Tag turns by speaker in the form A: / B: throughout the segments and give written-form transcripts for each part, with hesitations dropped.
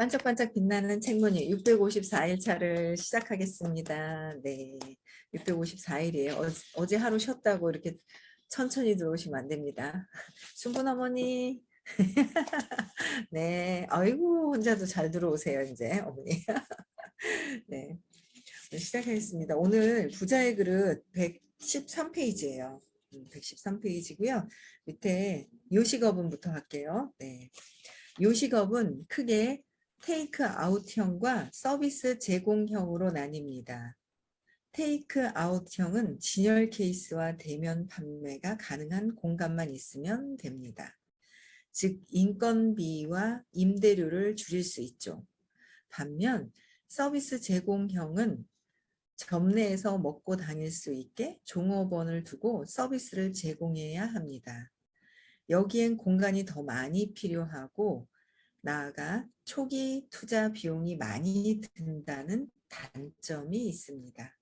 A: 반짝반짝 빛나는 책무늬 654일 차를 시작하겠습니다. 네, 654일이에요. 어제 하루 쉬었다고 이렇게 천천히 들어오시면 안 됩니다. 순분 어머니. 네, 아이고 혼자도 잘 들어오세요 이제 어머니. 네, 시작하겠습니다. 오늘 부자의 그릇 113페이지예요. 113페이지고요. 밑에 요식어분부터 할게요. 네. 요식업은 크게 테이크아웃형과 서비스 제공형으로 나뉩니다. 테이크아웃형은 진열 케이스와 대면 판매가 가능한 공간만 있으면 됩니다. 즉 인건비와 임대료를 줄일 수 있죠. 반면 서비스 제공형은 점 내에서 먹고 다닐 수 있게 종업원을 두고 서비스를 제공해야 합니다. 여기엔 공간이 더 많이 필요하고 나아가 초기 투자 비용이 많이 든다는 단점이 있습니다.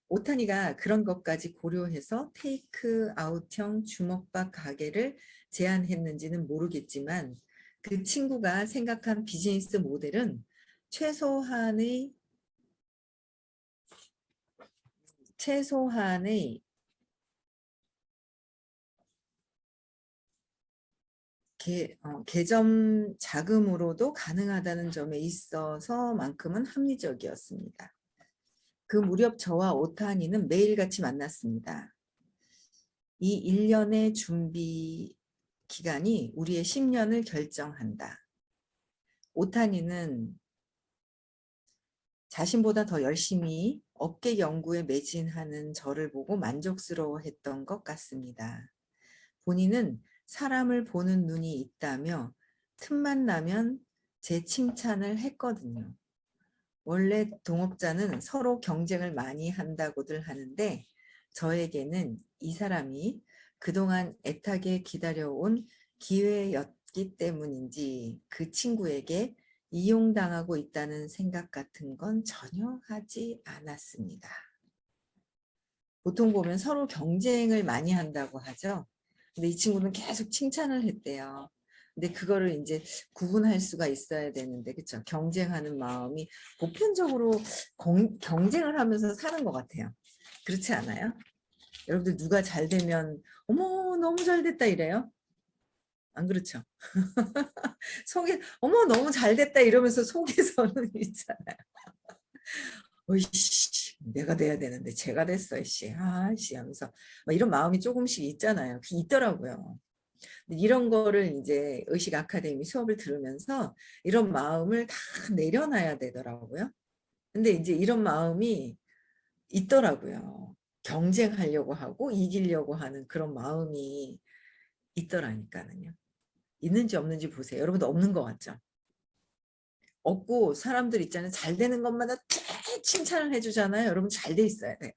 A: 오타니가 그런 것까지 고려해서 테이크아웃형 주먹밥 가게를 제안했는지는 모르겠지만 그 친구가 생각한 비즈니스 모델은 최소한의 개점 자금으로도 가능하다는 점에 있어서만큼은 합리적이었습니다. 그 무렵 저와 오타니는 매일같이 만났습니다. 이 1년의 준비 기간이 우리의 10년을 결정한다. 오타니는 자신보다 더 열심히 업계 연구에 매진하는 저를 보고 만족스러워했던 것 같습니다. 본인은 사람을 보는 눈이 있다며 틈만 나면 제 칭찬을 했거든요. 원래 동업자는 서로 경쟁을 많이 한다고들 하는데 저에게는 이 사람이 그동안 애타게 기다려온 기회였기 때문인지 그 친구에게 이용당하고 있다는 생각 같은 건 전혀 하지 않았습니다. 보통 보면 서로 경쟁을 많이 한다고 하죠. 근데 이 친구는 계속 칭찬을 했대요. 근데 그거를 이제 구분할 수가 있어야 되는데, 그렇죠? 경쟁하는 마음이 보편적으로 경쟁을 하면서 사는 것 같아요. 그렇지 않아요? 여러분들 누가 잘 되면 어머 너무 잘 됐다 이래요? 안 그렇죠? 속에 어머 너무 잘 됐다 이러면서 속에서는 있잖아요. 어이씨 내가 돼야 되는데 제가 됐어 씨 아씨 하면서 이런 마음이 조금씩 있잖아요. 있더라고요. 이런 거를 이제 의식 아카데미 수업을 들으면서 이런 마음을 다 내려놔야 되더라고요. 근데 이제 이런 마음이 있더라고요. 경쟁하려고 하고 이기려고 하는 그런 마음이 있더라니까요. 있는지 없는지 보세요. 여러분도 없는 것 같죠? 없고 사람들 있잖아요. 잘 되는 것마다 칭찬을 해주잖아요. 여러분 잘 돼 있어야 돼요.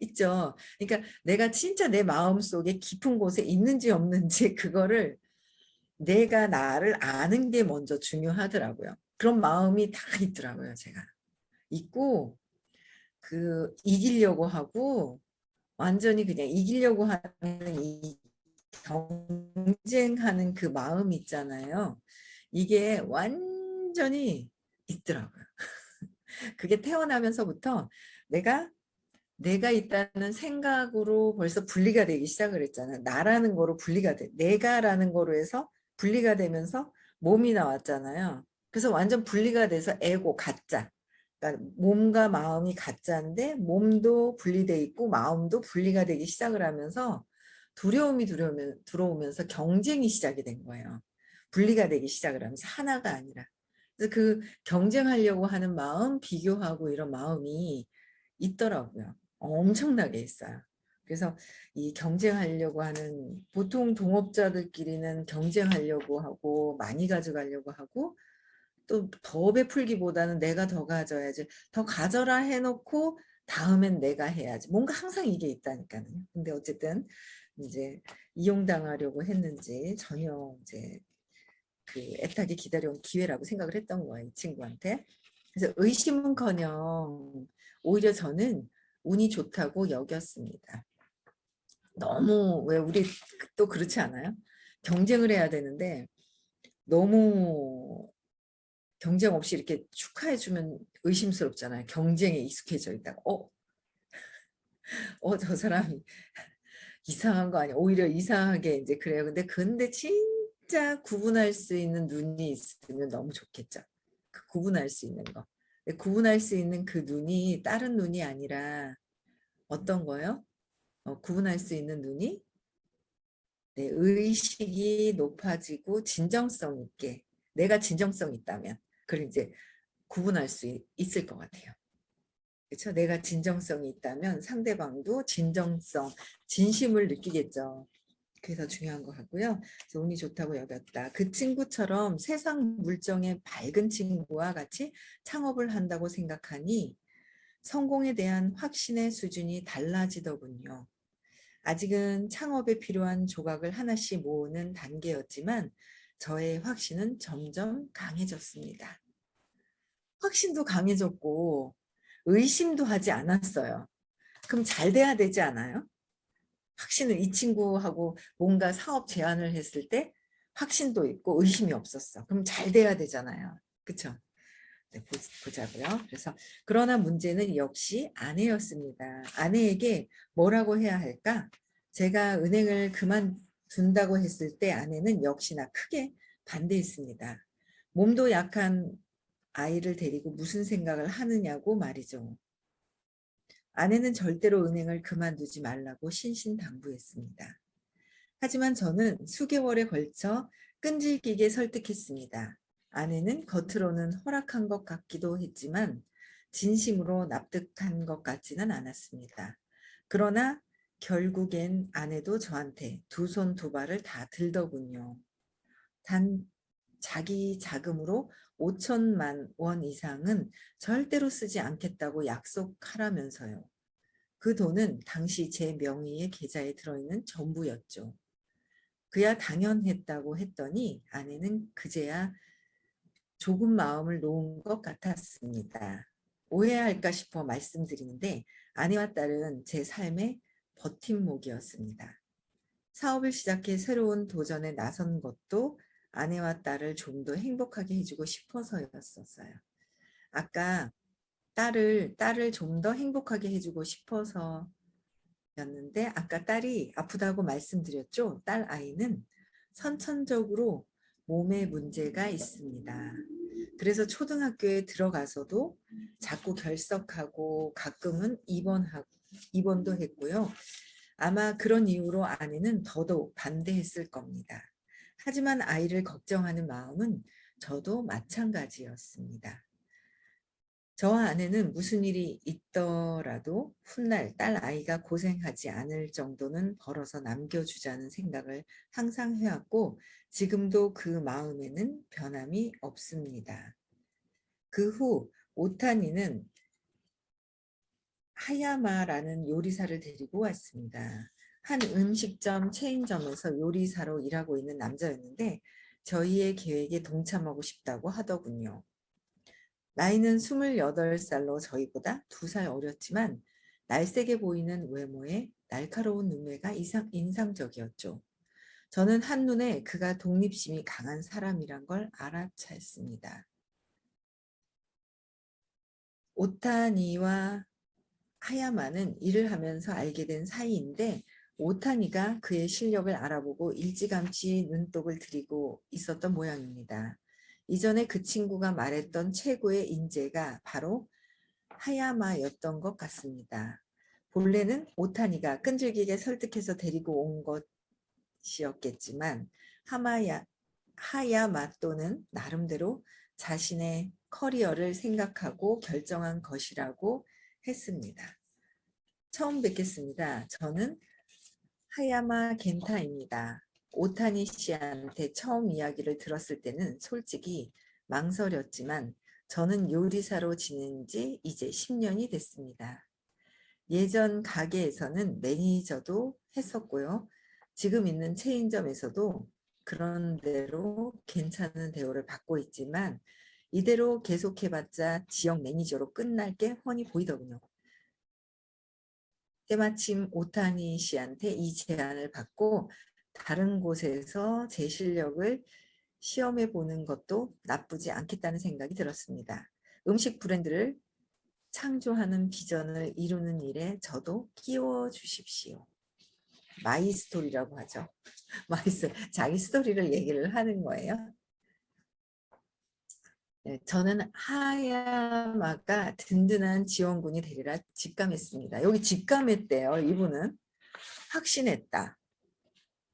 A: 있죠. 그러니까 내가 진짜 내 마음속에 깊은 곳에 있는지 없는지 그거를 내가 나를 아는 게 먼저 중요하더라고요. 그런 마음이 다 있더라고요. 제가. 있고 이기려고 하고 완전히 그냥 이기려고 하는 이 경쟁하는 그 마음 있잖아요. 이게 완전히 있더라고요. 그게 태어나면서부터 내가 있다는 생각으로 벌써 분리가 되기 시작을 했잖아요. 나라는 거로 분리가 돼. 내가라는 거로 해서 분리가 되면서 몸이 나왔잖아요. 그래서 완전 분리가 돼서 에고, 가짜. 그러니까 몸과 마음이 가짜인데 몸도 분리돼 있고 마음도 분리가 되기 시작을 하면서 두려움이 들어오면서 경쟁이 시작이 된 거예요. 분리가 되기 시작을 하면서 하나가 아니라. 그래서 그 경쟁하려고 하는 마음, 비교하고 이런 마음이 있더라고요. 엄청나게 있어요. 그래서 이 경쟁하려고 하는 보통 동업자들끼리는 경쟁하려고 하고 많이 가져가려고 하고 또 더 베풀기보다는 내가 더 가져야지 더 가져라 해놓고 다음엔 내가 해야지 뭔가 항상 이게 있다니까요. 근데 어쨌든 이제 이용당하려고 했는지 전혀 이제 그 애타게 기다려온 기회라고 생각을 했던 거예요. 이 친구한테. 그래서 의심은커녕 오히려 저는 운이 좋다고 여겼습니다. 너무 왜 우리 또 그렇지 않아요? 경쟁을 해야 되는데 너무 경쟁 없이 이렇게 축하해주면 의심스럽잖아요. 경쟁에 익숙해져 있다가 저 사람이 이상한 거 아니야. 오히려 이상하게 이제 그래요. 근데 진짜 구분할 수 있는 눈이 있으면 너무 좋겠죠. 그 구분할 수 있는 거. 근데 구분할 수 있는 그 눈이 다른 눈이 아니라 어떤 거요? 구분할 수 있는 눈이 네, 의식이 높아지고 진정성 있게 내가 진정성 있다면 그걸 이제 구분할 수 있을 것 같아요. 그렇죠? 내가 진정성이 있다면 상대방도 진정성, 진심을 느끼겠죠. 그게 더 중요한 것 같고요. 그래서 운이 좋다고 여겼다. 그 친구처럼 세상 물정의 밝은 친구와 같이 창업을 한다고 생각하니 성공에 대한 확신의 수준이 달라지더군요. 아직은 창업에 필요한 조각을 하나씩 모으는 단계였지만 저의 확신은 점점 강해졌습니다. 확신도 강해졌고 의심도 하지 않았어요. 그럼 잘 돼야 되지 않아요? 확신을 이 친구하고 뭔가 사업 제안을 했을 때 확신도 있고 의심이 없었어. 그럼 잘 돼야 되잖아요. 그렇죠? 네, 보자고요. 그래서 그러나 문제는 역시 아내였습니다. 아내에게 뭐라고 해야 할까? 제가 은행을 그만둔다고 했을 때 아내는 역시나 크게 반대했습니다. 몸도 약한 아이를 데리고 무슨 생각을 하느냐고 말이죠. 아내는 절대로 은행을 그만두지 말라고 신신당부했습니다. 하지만 저는 수개월에 걸쳐 끈질기게 설득했습니다. 아내는 겉으로는 허락한 것 같기도 했지만 진심으로 납득한 것 같지는 않았습니다. 그러나 결국엔 아내도 저한테 두 손 두 발을 다 들더군요. 단 자기 자금으로 5천만 원 이상은 절대로 쓰지 않겠다고 약속하라면서요. 그 돈은 당시 제 명의의 계좌에 들어있는 전부였죠. 그야 당연했다고 했더니 아내는 그제야 조금 마음을 놓은 것 같았습니다. 오해할까 싶어 말씀드리는데 아내와 딸은 제 삶의 버팀목이었습니다. 사업을 시작해 새로운 도전에 나선 것도 아내와 딸을 좀 더 행복하게 해주고 싶어서였었어요. 아까 딸을 좀 더 행복하게 해주고 싶어서였는데 아까 딸이 아프다고 말씀드렸죠. 딸 아이는 선천적으로 몸에 문제가 있습니다. 그래서 초등학교에 들어가서도 자꾸 결석하고 가끔은 입원도 했고요. 아마 그런 이유로 아내는 더더욱 반대했을 겁니다. 하지만 아이를 걱정하는 마음은 저도 마찬가지였습니다. 저와 아내는 무슨 일이 있더라도 훗날 딸 아이가 고생하지 않을 정도는 벌어서 남겨주자는 생각을 항상 해왔고 지금도 그 마음에는 변함이 없습니다. 그 후 오타니는 하야마라는 요리사를 데리고 왔습니다. 한 음식점 체인점에서 요리사로 일하고 있는 남자였는데 저희의 계획에 동참하고 싶다고 하더군요. 나이는 28살로 저희보다 2살 어렸지만 날쌔게 보이는 외모에 날카로운 눈매가 인상적이었죠. 저는 한눈에 그가 독립심이 강한 사람이란 걸 알아챘습니다. 오타니와 하야마는 일을 하면서 알게 된 사이인데 오타니가 그의 실력을 알아보고 일찌감치 눈독을 들이고 있었던 모양입니다. 이전에 그 친구가 말했던 최고의 인재가 바로 하야마였던 것 같습니다. 본래는 오타니가 끈질기게 설득해서 데리고 온 것이었겠지만 하야마토는 나름대로 자신의 커리어를 생각하고 결정한 것이라고 했습니다. 처음 뵙겠습니다. 저는 하야마 겐타입니다. 오타니 씨한테 처음 이야기를 들었을 때는 솔직히 망설였지만 저는 요리사로 지낸 지 이제 10년이 됐습니다. 예전 가게에서는 매니저도 했었고요. 지금 있는 체인점에서도 그런 대로 괜찮은 대우를 받고 있지만 이대로 계속해봤자 지역 매니저로 끝날 게 훤히 보이더군요. 때마침 오타니 씨한테 이 제안을 받고 다른 곳에서 제 실력을 시험해 보는 것도 나쁘지 않겠다는 생각이 들었습니다. 음식 브랜드를 창조하는 비전을 이루는 일에 저도 끼워 주십시오. 마이 스토리라고 하죠. 자기 스토리를 얘기를 하는 거예요. 네, 저는 하야마가 든든한 지원군이 되리라 직감했습니다. 여기 직감했대요. 이분은 확신했다.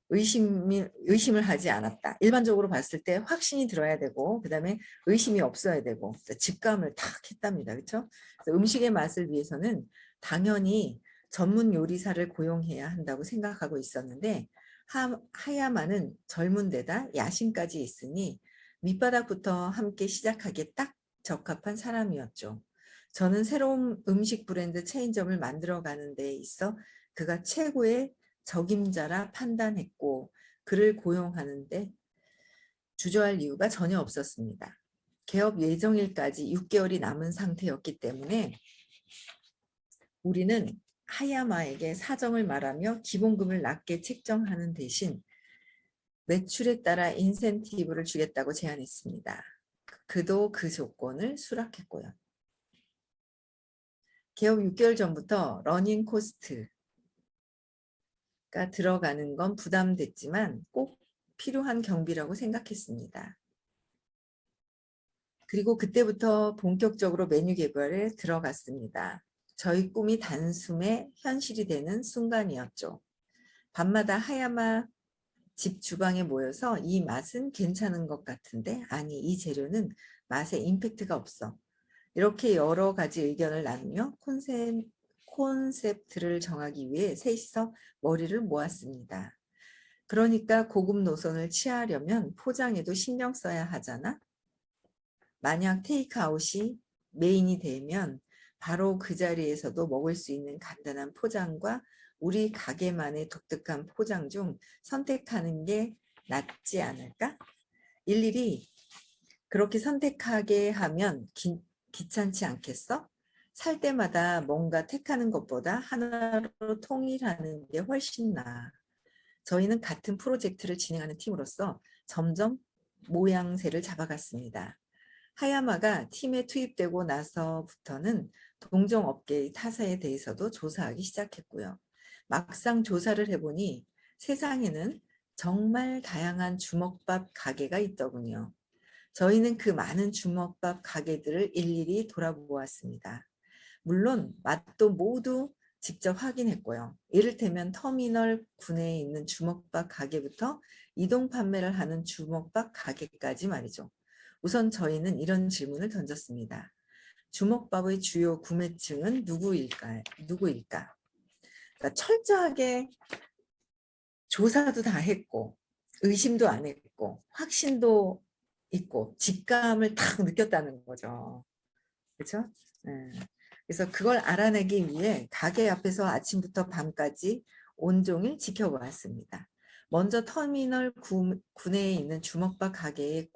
A: 의심을 하지 않았다. 일반적으로 봤을 때 확신이 들어야 되고 그 다음에 의심이 없어야 되고 직감을 탁 했답니다. 그렇죠? 음식의 맛을 위해서는 당연히 전문 요리사를 고용해야 한다고 생각하고 있었는데 하야마는 젊은 데다 야심까지 있으니 밑바닥부터 함께 시작하기에 딱 적합한 사람이었죠. 저는 새로운 음식 브랜드 체인점을 만들어가는 데 있어 그가 최고의 적임자라 판단했고 그를 고용하는데 주저할 이유가 전혀 없었습니다. 개업 예정일까지 6개월이 남은 상태였기 때문에 우리는 하야마에게 사정을 말하며 기본금을 낮게 책정하는 대신 매출에 따라 인센티브를 주겠다고 제안했습니다. 그도 그 조건을 수락했고요. 개업 6개월 전부터 러닝 코스트가 들어가는 건 부담됐지만 꼭 필요한 경비라고 생각했습니다. 그리고 그때부터 본격적으로 메뉴 개발에 들어갔습니다. 저희 꿈이 단숨에 현실이 되는 순간이었죠. 밤마다 하야마 집 주방에 모여서 이 맛은 괜찮은 것 같은데 아니 이 재료는 맛에 임팩트가 없어. 이렇게 여러 가지 의견을 나누며 콘셉트를 정하기 위해 셋이서 머리를 모았습니다. 그러니까 고급 노선을 취하려면 포장에도 신경 써야 하잖아. 만약 테이크아웃이 메인이 되면 바로 그 자리에서도 먹을 수 있는 간단한 포장과 우리 가게만의 독특한 포장 중 선택하는 게 낫지 않을까? 일일이 그렇게 선택하게 하면 귀찮지 않겠어? 살 때마다 뭔가 택하는 것보다 하나로 통일하는 게 훨씬 나아. 저희는 같은 프로젝트를 진행하는 팀으로서 점점 모양새를 잡아갔습니다. 하야마가 팀에 투입되고 나서부터는 동종업계의 타사에 대해서도 조사하기 시작했고요. 막상 조사를 해보니 세상에는 정말 다양한 주먹밥 가게가 있더군요. 저희는 그 많은 주먹밥 가게들을 일일이 돌아보았습니다. 물론 맛도 모두 직접 확인했고요. 이를테면 터미널 군내에 있는 주먹밥 가게부터 이동 판매를 하는 주먹밥 가게까지 말이죠. 우선 저희는 이런 질문을 던졌습니다. 주먹밥의 주요 구매층은 누구일까? 그러니까 철저하게 조사도 다 했고 의심도 안 했고 확신도 있고 직감을 탁 느꼈다는 거죠. 그렇죠? 네. 그래서 그걸 알아내기 위해 가게 앞에서 아침부터 밤까지 온종일 지켜보았습니다. 먼저 터미널 구내에 있는 주먹밥 가게의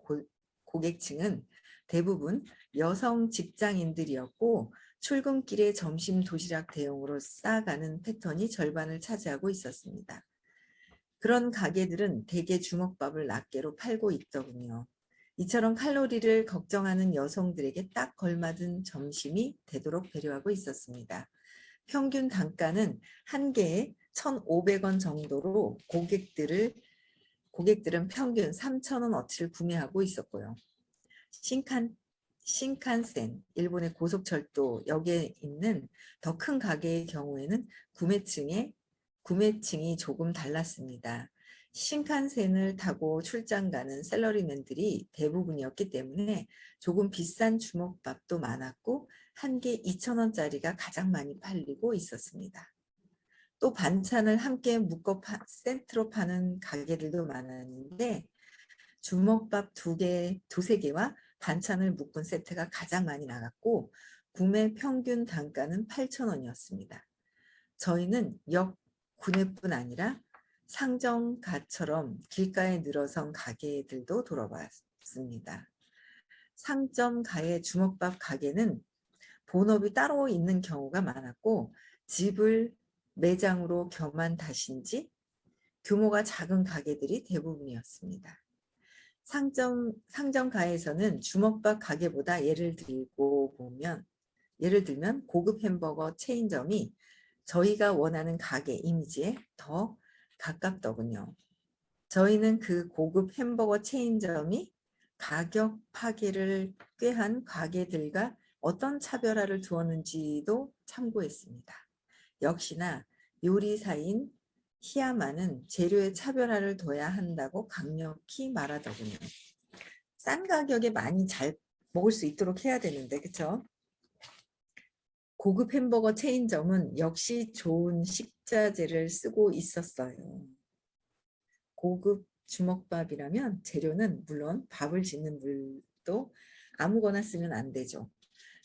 A: 고객층은 대부분 여성 직장인들이었고 출근길에 점심 도시락 대용으로 싸가는 패턴이 절반을 차지하고 있었습니다. 그런 가게들은 대개 주먹밥을 낱개로 팔고 있더군요. 이처럼 칼로리를 걱정하는 여성들에게 딱 걸맞은 점심이 되도록 배려하고 있었습니다. 평균 단가는 한 개에 1,500원 정도로 고객들은 평균 3,000원어치를 구매하고 있었고요. 신칸센, 일본의 고속철도 역에 있는 더 큰 가게의 경우에는 구매층이 조금 달랐습니다. 신칸센을 타고 출장 가는 샐러리맨들이 대부분이었기 때문에 조금 비싼 주먹밥도 많았고 한 개 2,000원짜리가 가장 많이 팔리고 있었습니다. 또 반찬을 함께 묶어 세트로 파는 가게들도 많았는데 주먹밥 두세 개와 반찬을 묶은 세트가 가장 많이 나갔고 구매 평균 단가는 8,000원이었습니다. 저희는 역 구내뿐 아니라 상점가처럼 길가에 늘어선 가게들도 돌아봤습니다. 상점가의 주먹밥 가게는 본업이 따로 있는 경우가 많았고 집을 매장으로 겸한 탓인지 규모가 작은 가게들이 대부분이었습니다. 상점가에서는 주먹밥 가게보다 예를 들면 고급 햄버거 체인점이 저희가 원하는 가게 이미지에 더 가깝더군요. 저희는 그 고급 햄버거 체인점이 가격 파괴를 꾀한 가게들과 어떤 차별화를 두었는지도 참고했습니다. 역시나 요리사인 히야마는 재료의 차별화를 둬야 한다고 강력히 말하더군요. 싼 가격에 많이 잘 먹을 수 있도록 해야 되는데, 그쵸? 고급 햄버거 체인점은 역시 좋은 식자재를 쓰고 있었어요. 고급 주먹밥이라면 재료는 물론 밥을 짓는 물도 아무거나 쓰면 안 되죠.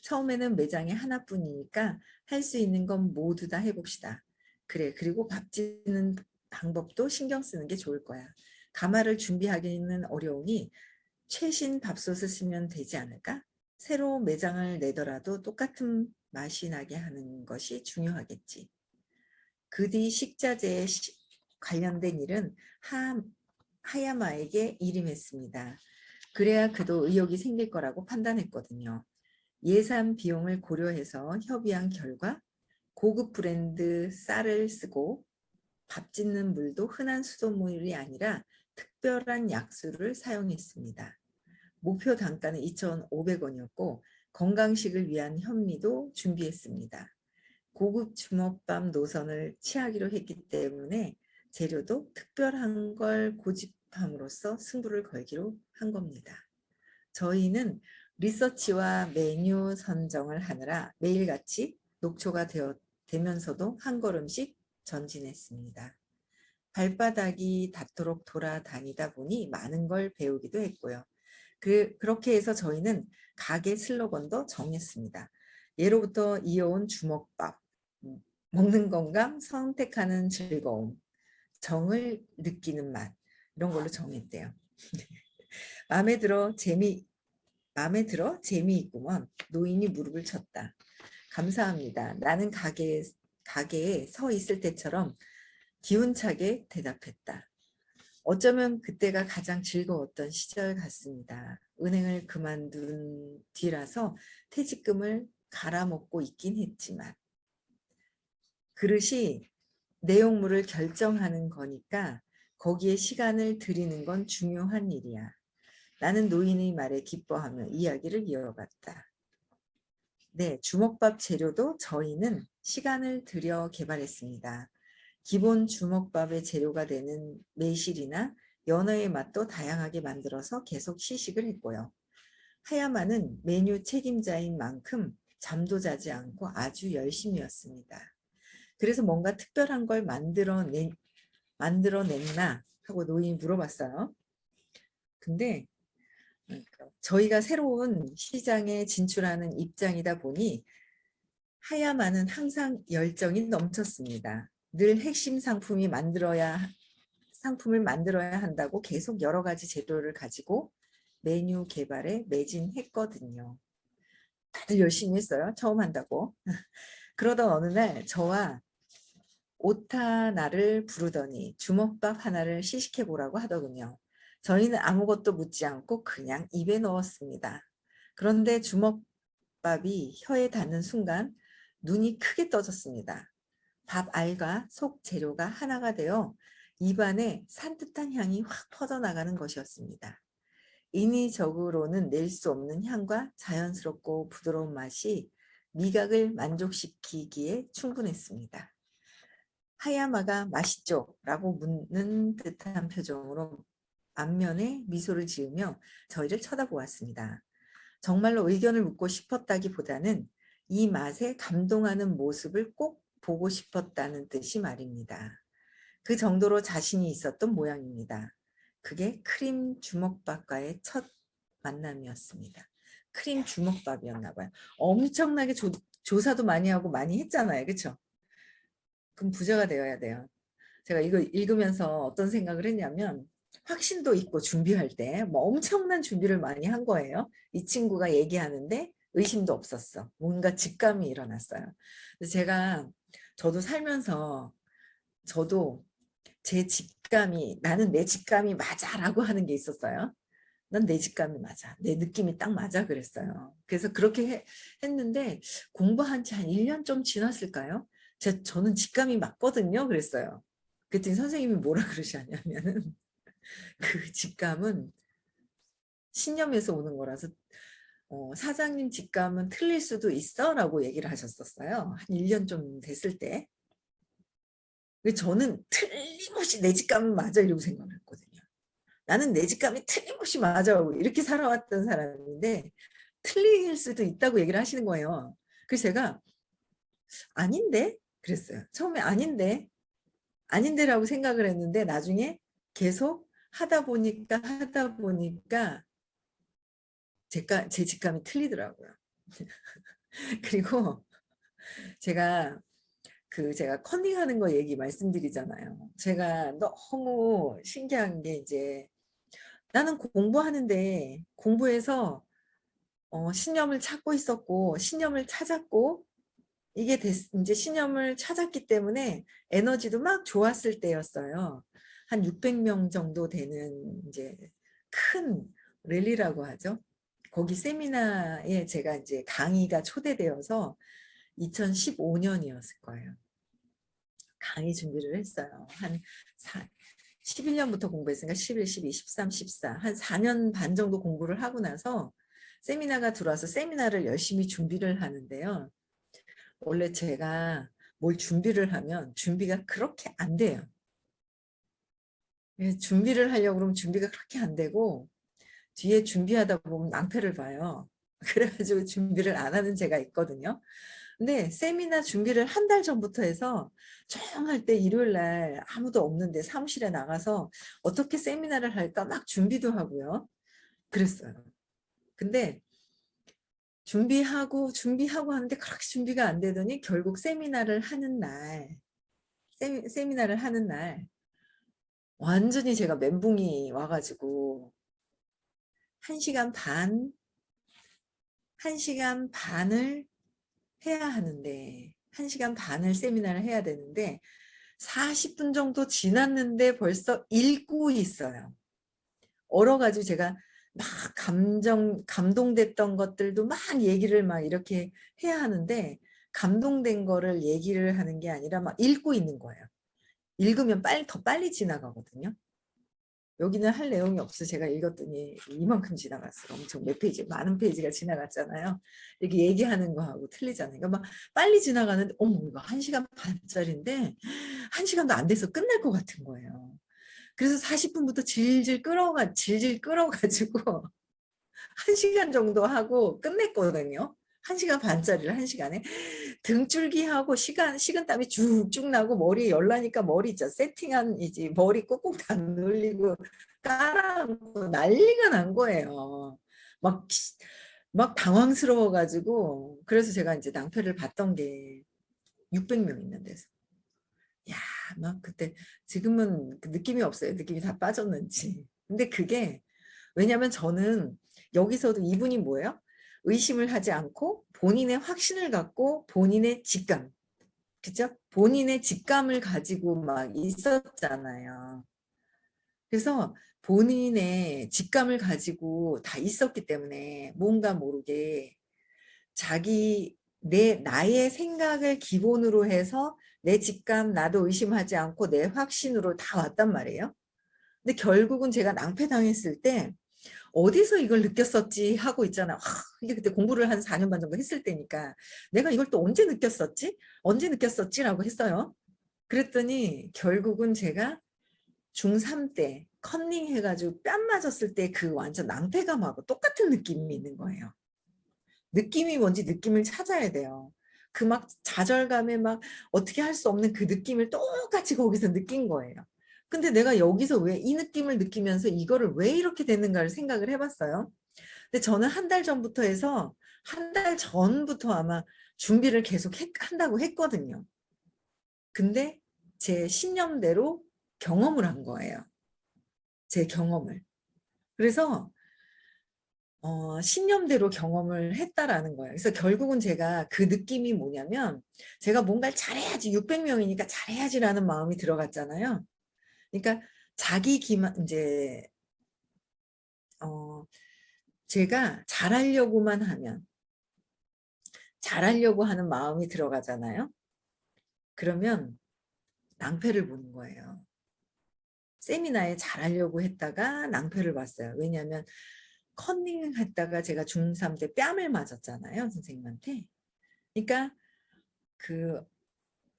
A: 처음에는 매장에 하나뿐이니까 할 수 있는 건 모두 다 해봅시다. 그래, 그리고 밥 짓는 방법도 신경 쓰는 게 좋을 거야. 가마를 준비하기는 어려우니 최신 밥솥을 쓰면 되지 않을까? 새로 매장을 내더라도 똑같은 맛이 나게 하는 것이 중요하겠지. 그 뒤 식자재에 관련된 일은 하야마에게 일임했습니다. 그래야 그도 의욕이 생길 거라고 판단했거든요. 예산 비용을 고려해서 협의한 결과 고급 브랜드 쌀을 쓰고 밥 짓는 물도 흔한 수돗물이 아니라 특별한 약수를 사용했습니다. 목표 단가는 2,500원이었고 건강식을 위한 현미도 준비했습니다. 고급 주먹밥 노선을 취하기로 했기 때문에 재료도 특별한 걸 고집함으로써 승부를 걸기로 한 겁니다. 저희는 리서치와 메뉴 선정을 하느라 매일같이 녹초가 되면서도 한 걸음씩 전진했습니다. 발바닥이 닿도록 돌아다니다 보니 많은 걸 배우기도 했고요. 그렇게 해서 저희는 가게 슬로건도 정했습니다. 예로부터 이어온 주먹밥, 먹는 건강, 선택하는 즐거움, 정을 느끼는 맛, 이런 걸로 정했대요. 마음에 들어 재미있구먼. 노인이 무릎을 쳤다. 감사합니다. 나는 가게에 서 있을 때처럼 기운차게 대답했다. 어쩌면 그때가 가장 즐거웠던 시절 같습니다. 은행을 그만둔 뒤라서 퇴직금을 갈아먹고 있긴 했지만 그릇이 내용물을 결정하는 거니까 거기에 시간을 들이는 건 중요한 일이야. 나는 노인의 말에 기뻐하며 이야기를 이어갔다. 네, 주먹밥 재료도 저희는 시간을 들여 개발했습니다. 기본 주먹밥의 재료가 되는 매실이나 연어의 맛도 다양하게 만들어서 계속 시식을 했고요. 하야마는 메뉴 책임자인 만큼 잠도 자지 않고 아주 열심히였습니다. 그래서 뭔가 특별한 걸 만들어냈나 하고 노인이 물어봤어요. 근데 저희가 새로운 시장에 진출하는 입장이다 보니 하야마는 항상 열정이 넘쳤습니다. 늘 핵심 상품을 만들어야 한다고 계속 여러 가지 재료를 가지고 메뉴 개발에 매진했거든요. 다들 열심히 했어요. 처음 한다고. 그러던 어느 날 저와 오타나를 부르더니 주먹밥 하나를 시식해보라고 하더군요. 저희는 아무것도 묻지 않고 그냥 입에 넣었습니다. 그런데 주먹밥이 혀에 닿는 순간 눈이 크게 떠졌습니다. 밥 알과 속 재료가 하나가 되어 입안에 산뜻한 향이 확 퍼져나가는 것이었습니다. 인위적으로는 낼 수 없는 향과 자연스럽고 부드러운 맛이 미각을 만족시키기에 충분했습니다. 하야마가 맛있죠? 라고 묻는 듯한 표정으로 앞면에 미소를 지으며 저희를 쳐다보았습니다. 정말로 의견을 묻고 싶었다기보다는 이 맛에 감동하는 모습을 꼭 보고 싶었다는 뜻이 말입니다. 그 정도로 자신이 있었던 모양입니다. 그게 크림 주먹밥과의 첫 만남이었습니다. 크림 주먹밥이었나 봐요. 엄청나게 조사도 많이 하고 많이 했잖아요. 그렇죠? 그럼 부자가 되어야 돼요. 제가 이거 읽으면서 어떤 생각을 했냐면 확신도 있고 준비할 때 뭐 엄청난 준비를 많이 한 거예요. 이 친구가 얘기하는데 의심도 없었어. 뭔가 직감이 일어났어요. 저도 살면서 저도 나는 내 직감이 맞아라고 하는 게 있었어요. 난 내 직감이 맞아. 내 느낌이 딱 맞아 그랬어요. 그래서 그렇게 했는데 공부한 지 한 1년 좀 지났을까요? 저는 직감이 맞거든요. 그랬어요. 그랬더니 선생님이 뭐라 그러시냐면은 그 직감은 신념에서 오는 거라서 사장님 직감은 틀릴 수도 있어 라고 얘기를 하셨었어요. 한 1년 좀 됐을 때. 저는 틀림없이 내 직감은 맞아 이러고 생각을 했거든요. 나는 내 직감이 틀림없이 맞아 이렇게 살아왔던 사람인데 틀릴 수도 있다고 얘기를 하시는 거예요. 그래서 제가 아닌데? 그랬어요. 처음에 아닌데라고 생각을 했는데 나중에 계속 하다 보니까 제 직감이 틀리더라고요. 그리고 제가 컨닝하는 거 얘기 말씀드리잖아요. 제가 너무 신기한 게 이제 나는 공부하는데 공부해서 신념을 찾고 있었고 신념을 찾았고 이게 이제 신념을 찾았기 때문에 에너지도 막 좋았을 때였어요. 한 600명 정도 되는 이제 큰 랠리라고 하죠. 거기 세미나에 제가 이제 강의가 초대되어서 2015년이었을 거예요. 강의 준비를 했어요. 한 11년부터 공부했으니까 11, 12, 13, 14. 한 4년 반 정도 공부를 하고 나서 세미나가 들어와서 세미나를 열심히 준비를 하는데요. 원래 제가 뭘 준비를 하면 준비가 그렇게 안 돼요. 준비를 하려고 그러면 준비가 그렇게 안 되고 뒤에 준비하다 보면 낭패를 봐요. 그래가지고 준비를 안 하는 제가 있거든요. 근데 세미나 준비를 한 달 전부터 해서 조용할 때 일요일 날 아무도 없는데 사무실에 나가서 어떻게 세미나를 할까 막 준비도 하고요. 그랬어요. 근데 준비하고 하는데 그렇게 준비가 안 되더니 결국 세미나를 하는 날 세미나를 하는 날 완전히 제가 멘붕이 와가지고 1시간 반 1시간 반을 해야 하는데 1시간 반을 세미나를 해야 되는데 40분 정도 지났는데 벌써 읽고 있어요. 얼어가지고 제가 막 감동됐던 것들도 막 얘기를 막 이렇게 해야 하는데 감동된 거를 얘기를 하는 게 아니라 막 읽고 있는 거예요. 읽으면 더 빨리 지나가거든요. 여기는 할 내용이 없어. 제가 읽었더니 이만큼 지나갔어요. 엄청 몇 페이지, 많은 페이지가 지나갔잖아요. 이렇게 얘기하는 거하고 틀리잖아요. 그러니까 막 빨리 지나가는데 어머 이거 1시간 반짜리인데 1시간도 안 돼서 끝날 것 같은 거예요. 그래서 40분부터 질질 끌어가지고 1시간 정도 하고 끝냈거든요. 1시간 반짜리를 1시간에 등줄기하고 식은땀이 쭉쭉 나고 머리에 열나니까 머리 있죠. 세팅한 이제 머리 꾹꾹 다 눌리고 깔아앉고 난리가 난 거예요. 막, 막 당황스러워가지고 그래서 제가 이제 낭패를 봤던 게 600명 있는 데서. 야, 막 그때 지금은 그 느낌이 없어요. 느낌이 다 빠졌는지. 근데 그게 왜냐면 저는 여기서도 이분이 뭐예요? 의심을 하지 않고 본인의 확신을 갖고 본인의 직감, 그죠? 본인의 직감을 가지고 막 있었잖아요. 그래서 본인의 직감을 가지고 다 있었기 때문에 뭔가 모르게 나의 생각을 기본으로 해서 내 직감, 나도 의심하지 않고 내 확신으로 다 왔단 말이에요. 근데 결국은 제가 낭패당했을 때 어디서 이걸 느꼈었지 하고 있잖아. 이게 그때 공부를 한 4년 반 정도 했을 때니까 내가 이걸 또 언제 느꼈었지? 언제 느꼈었지라고 했어요. 그랬더니 결국은 제가 중3 때 컨닝 해가지고 뺨 맞았을 때 그 완전 낭패감하고 똑같은 느낌이 있는 거예요. 느낌이 뭔지 느낌을 찾아야 돼요. 그 막 좌절감에 막 어떻게 할 수 없는 그 느낌을 똑같이 거기서 느낀 거예요. 근데 내가 여기서 왜 이 느낌을 느끼면서 이거를 왜 이렇게 됐는가를 생각을 해봤어요. 근데 저는 한 달 전부터 해서 한 달 전부터 아마 준비를 계속 한다고 했거든요. 근데 제 신념대로 경험을 한 거예요. 제 경험을. 그래서 신념대로 경험을 했다라는 거예요. 그래서 결국은 제가 그 느낌이 뭐냐면 제가 뭔가를 잘해야지 600명이니까 잘해야지라는 마음이 들어갔잖아요. 그러니까 자기 기만 이제 제가 잘하려고만 하면, 잘하려고 하는 마음이 들어가잖아요. 그러면 낭패를 보는 거예요. 세미나에 잘하려고 했다가 낭패를 봤어요. 왜냐하면 컨닝 했다가 제가 중3 때 뺨을 맞았잖아요, 선생님한테. 그러니까 그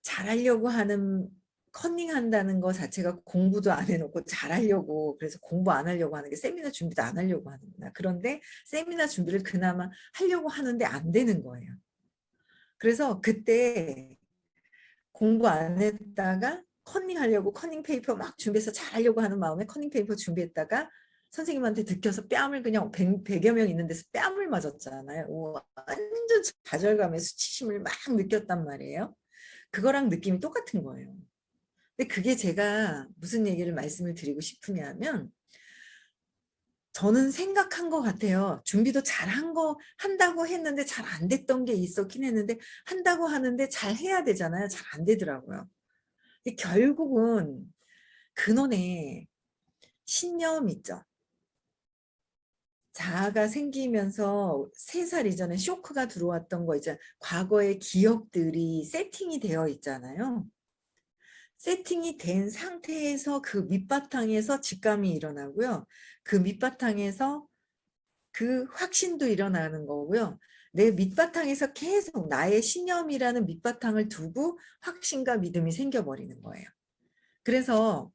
A: 잘하려고 하는, 컨닝한다는 거 자체가 공부도 안 해놓고 잘하려고, 그래서 공부 안 하려고 하는 게 세미나 준비도 안 하려고 하는구나. 그런데 세미나 준비를 그나마 하려고 하는데 안 되는 거예요. 그래서 그때 공부 안 했다가 컨닝하려고 컨닝 페이퍼 막 준비해서 잘하려고 하는 마음에 컨닝 페이퍼 준비했다가 선생님한테 들켜서 뺨을 그냥 100여 명 있는 데서 뺨을 맞았잖아요. 완전 좌절감에 수치심을 막 느꼈단 말이에요. 그거랑 느낌이 똑같은 거예요. 근데 그게 제가 무슨 얘기를 말씀을 드리고 싶으냐면, 저는 생각한 것 같아요. 준비도 잘한 거 한다고 했는데 잘 안 됐던 게 있었긴 했는데, 한다고 하는데 잘 해야 되잖아요. 잘 안 되더라고요. 결국은 근원에 신념 있죠. 자아가 생기면서 3살 이전에 쇼크가 들어왔던 거 이제 과거의 기억들이 세팅이 되어 있잖아요. 세팅이 된 상태에서 그 밑바탕에서 직감이 일어나고요. 그 밑바탕에서 그 확신도 일어나는 거고요. 내 밑바탕에서 계속 나의 신념이라는 밑바탕을 두고 확신과 믿음이 생겨버리는 거예요. 그래서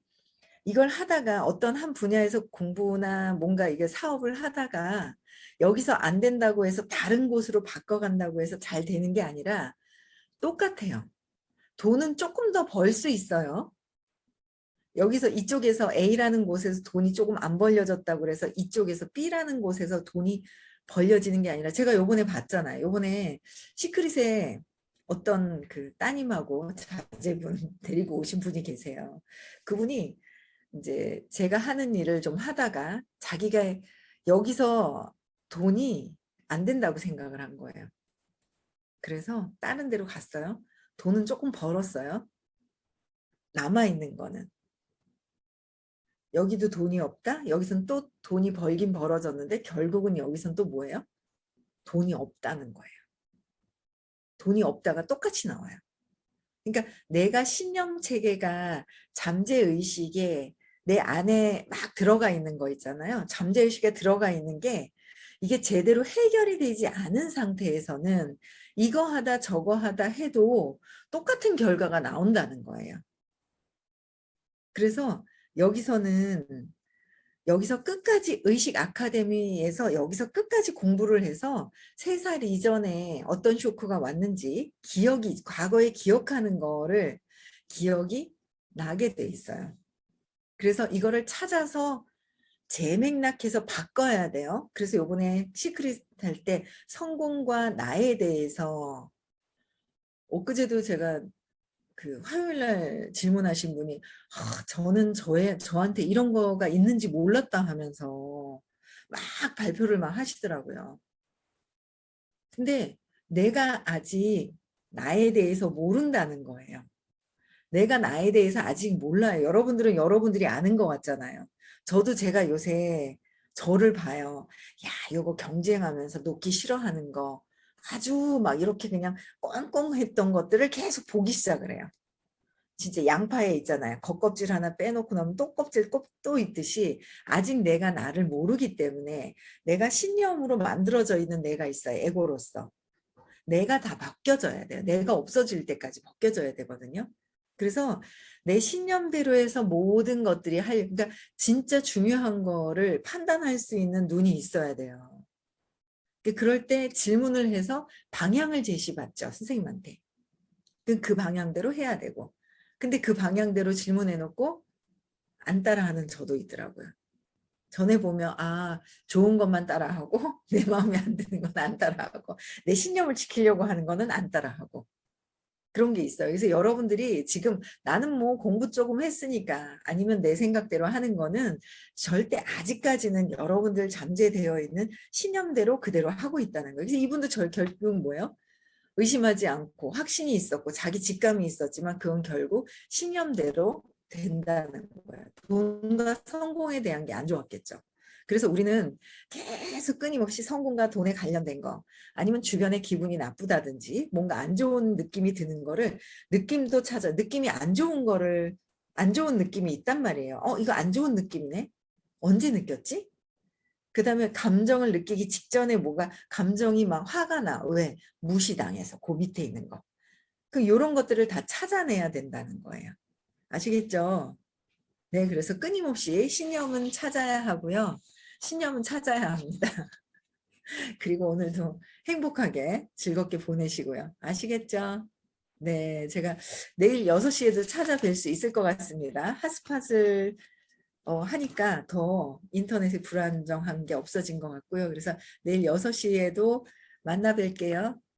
A: 이걸 하다가 어떤 한 분야에서 공부나 뭔가 이게 사업을 하다가 여기서 안 된다고 해서 다른 곳으로 바꿔간다고 해서 잘 되는 게 아니라 똑같아요. 돈은 조금 더 벌 수 있어요. 여기서 이쪽에서 A라는 곳에서 돈이 조금 안 벌려졌다고 그래서 이쪽에서 B라는 곳에서 돈이 벌려지는 게 아니라, 제가 요번에 봤잖아요. 요번에 시크릿에 어떤 그 따님하고 자제분 데리고 오신 분이 계세요. 그분이 이제 제가 하는 일을 좀 하다가 자기가 여기서 돈이 안 된다고 생각을 한 거예요. 그래서 다른 데로 갔어요. 돈은 조금 벌었어요. 남아있는 거는. 여기도 돈이 없다? 여기선 또 돈이 벌긴 벌어졌는데 결국은 여기선 또 뭐예요? 돈이 없다는 거예요. 돈이 없다가 똑같이 나와요. 그러니까 내가 신념 체계가 잠재의식에 내 안에 막 들어가 있는 거 있잖아요. 잠재의식에 들어가 있는 게 이게 제대로 해결이 되지 않은 상태에서는 이거 하다 저거 하다 해도 똑같은 결과가 나온다는 거예요. 그래서 여기서 끝까지 의식 아카데미에서 여기서 끝까지 공부를 해서 3살 이전에 어떤 쇼크가 왔는지 과거에 기억하는 거를 기억이 나게 돼 있어요. 그래서 이거를 찾아서 재맥락해서 바꿔야 돼요. 그래서 요번에 시크릿 할 때 성공과 나에 대해서, 엊그제도 제가 그 화요일 날 질문하신 분이 저는 저한테 이런 거가 있는지 몰랐다 하면서 막 발표를 막 하시더라고요. 근데 내가 아직 나에 대해서 모른다는 거예요. 내가 나에 대해서 아직 몰라요. 여러분들은 여러분들이 아는 것 같잖아요. 저도 제가 요새 저를 봐요. 야, 이거 경쟁하면서 놓기 싫어하는 거, 아주 막 이렇게 그냥 꽁꽁했던 것들을 계속 보기 시작을 해요. 진짜 양파에 있잖아요. 겉껍질 하나 빼놓고 나면 또 껍질 또 있듯이 아직 내가 나를 모르기 때문에, 내가 신념으로 만들어져 있는 내가 있어요. 에고로서. 내가 다 바뀌어져야 돼요. 내가 없어질 때까지 바뀌어져야 되거든요. 그래서 내 신념대로 해서 모든 것들이 그러니까 진짜 중요한 거를 판단할 수 있는 눈이 있어야 돼요. 그럴 때 질문을 해서 방향을 제시받죠. 선생님한테. 그 방향대로 해야 되고. 근데 그 방향대로 질문해놓고 안 따라하는 저도 있더라고요. 전에 보면 좋은 것만 따라하고 내 마음에 안 드는 건 안 따라하고 내 신념을 지키려고 하는 거는 안 따라하고, 그런 게 있어요. 그래서 여러분들이 지금 나는 뭐 공부 조금 했으니까 아니면 내 생각대로 하는 거는 절대 아직까지는 여러분들 잠재되어 있는 신념대로 그대로 하고 있다는 거예요. 그래서 이분도 결국 뭐예요? 의심하지 않고 확신이 있었고 자기 직감이 있었지만 그건 결국 신념대로 된다는 거예요. 돈과 성공에 대한 게 안 좋았겠죠. 그래서 우리는 계속 끊임없이 성공과 돈에 관련된 거 아니면 주변에 기분이 나쁘다든지 뭔가 안 좋은 느낌이 드는 거를 느낌도 찾아 느낌이 안 좋은 거를 안 좋은 느낌이 있단 말이에요. 이거 안 좋은 느낌이네. 언제 느꼈지? 그다음에 감정을 느끼기 직전에 뭐가 감정이 막 화가 나. 왜? 무시당해서 그 밑에 있는 거. 요런 것들을 다 찾아내야 된다는 거예요. 아시겠죠? 네, 그래서 끊임없이 신념은 찾아야 하고요. 신념은 찾아야 합니다. 그리고 오늘도 행복하게 즐겁게 보내시고요. 아시겠죠? 네, 제가 내일 6시에도 찾아뵐 수 있을 것 같습니다. 핫스팟을 하니까 더 인터넷에 불안정한 게 없어진 것 같고요. 그래서 내일 6시에도 만나 뵐게요.